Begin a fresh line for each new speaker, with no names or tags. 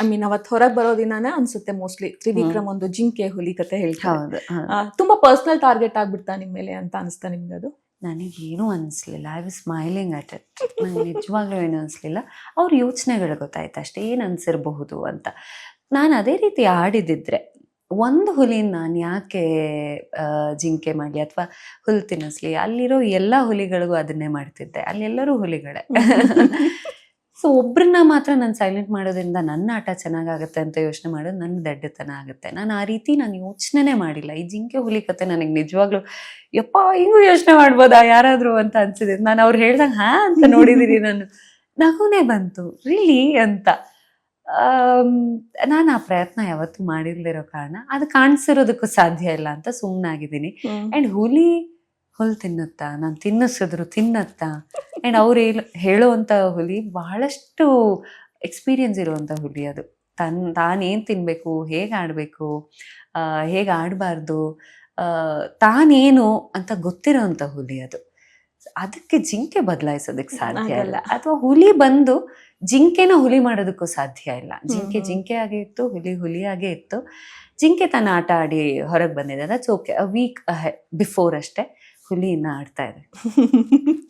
I mean ಅವತ್ತು ಹೊರಗೆ ಬರೋ ದಿನಾನೇ ಅನ್ಸುತ್ತೆ ಮೋಸ್ಟ್ಲಿ ತ್ರಿವಿಕ್ರಮ್ ಒಂದು ಜಿಂಕೆ ಹುಲಿ ಕತೆ ಹೇಳ್ತಾರೆ.
ಹೌದು.
ತುಂಬಾ ಪರ್ಸನಲ್ ಟಾರ್ಗೆಟ್ ಆಗ್ಬಿಡ್ತಾ ನಿಮ್ ಮೇಲೆ ಅಂತ ಅನ್ಸ್ತಾ ನಿಮ್ಗೆ ಅದು?
ನನಗೇನು ಅನಿಸ್ಲಿಲ್ಲ. I was smiling at it. ನನಗೆ ನಿಜವಾಗ್ಲೂ ಏನು ಅನಿಸ್ಲಿಲ್ಲ. ಅವ್ರ ಯೋಚನೆಗಳು ಗೊತ್ತಾಯ್ತು ಅಷ್ಟೇ, ಏನು ಅನಿಸಿರಬಹುದು ಅಂತ. ನಾನು ಅದೇ ರೀತಿ ಆಡಿದಿದ್ರೆ ಒಂದು ಹುಲಿನ ನಾನು ಯಾಕೆ ಜಿಂಕೆ ಮಾಡಲಿ ಅಥವಾ ಹುಲ್ಲು ತಿನ್ನಿಸ್ಲಿ? ಅಲ್ಲಿರೋ ಎಲ್ಲ ಹುಲಿಗಳಿಗೂ ಅದನ್ನೇ ಮಾಡ್ತಿದ್ದೆ. ಅಲ್ಲೆಲ್ಲರೂ ಹುಲಿಗಳೇ. ಸೊ ಒಬ್ರನ್ನ ಮಾತ್ರ ನಾನು ಸೈಲೆಂಟ್ ಮಾಡೋದ್ರಿಂದ ನನ್ನ ಆಟ ಚೆನ್ನಾಗಾಗುತ್ತೆ ಅಂತ ಯೋಚನೆ ಮಾಡೋದು ನನ್ನ ದಡ್ಡತನ ಆಗುತ್ತೆ. ನಾನು ಆ ರೀತಿ ನಾನು ಯೋಚನೆ ಮಾಡಿಲ್ಲ. ಈ ಜಿಂಕೆ ಹುಲಿ ಕತೆ ನನಗೆ ನಿಜವಾಗ್ಲೂ ಯಪ್ಪ ಹಿಂಗೂ ಯೋಚನೆ ಮಾಡ್ಬೋದಾ ಯಾರಾದರೂ ಅಂತ ಅನ್ಸಿದೆ. ನಾನು ಅವ್ರು ಹೇಳ್ದಂಗೆ ಹಾ ಅಂತ ನೋಡಿದ್ದೀನಿ. ನಾನು ನಗುನೇ ಬಂತು, ರಿಲಿ ಅಂತ. ನಾನು ಆ ಪ್ರಯತ್ನ ಯಾವತ್ತೂ ಮಾಡಿಲ್ದಿರೋ ಕಾರಣ ಅದು ಕಾಣಿಸಿರೋದಕ್ಕೂ ಸಾಧ್ಯ ಇಲ್ಲ ಅಂತ ಸುಮ್ಮನಾಗಿದ್ದೀನಿ. ಆ್ಯಂಡ್ ಹುಲಿ ಹುಲ್ಲು ತಿನ್ನುತ್ತಾ, ನಾನು ತಿನ್ನಿಸಿದ್ರು ತಿನ್ನತ್ತಾ? ಆ್ಯಂಡ್ ಅವ್ರು ಹೇಳುವಂಥ ಹುಲಿ ಬಹಳಷ್ಟು ಎಕ್ಸ್ಪೀರಿಯನ್ಸ್ ಇರುವಂಥ ಹುಲಿ. ಅದು ತಾನೇನು ತಿನ್ನಬೇಕು, ಹೇಗೆ ಆಡಬೇಕು, ಹೇಗೆ ಆಡಬಾರ್ದು, ತಾನೇನು ಅಂತ ಗೊತ್ತಿರೋವಂಥ ಹುಲಿ ಅದು. ಅದಕ್ಕೆ ಜಿಂಕೆ ಬದಲಾಯಿಸೋದಕ್ಕೆ ಸಾಧ್ಯ ಇಲ್ಲ, ಅಥವಾ ಹುಲಿ ಬಂದು ಜಿಂಕೆನ ಹುಲಿ ಮಾಡೋದಕ್ಕೂ ಸಾಧ್ಯ ಇಲ್ಲ. ಜಿಂಕೆ ಜಿಂಕೆ ಆಗೇ ಇತ್ತು, ಹುಲಿ ಹುಲಿಯಾಗೇ ಇತ್ತು. ಜಿಂಕೆ ತನ್ನ ಆಟ ಆಡಿ ಹೊರಗೆ ಬಂದಿದೆ. That's okay. A week before ಅಷ್ಟೇ ಹುಲಿ ಇನ್ನ ಆಡ್ತಾ ಇದೆ.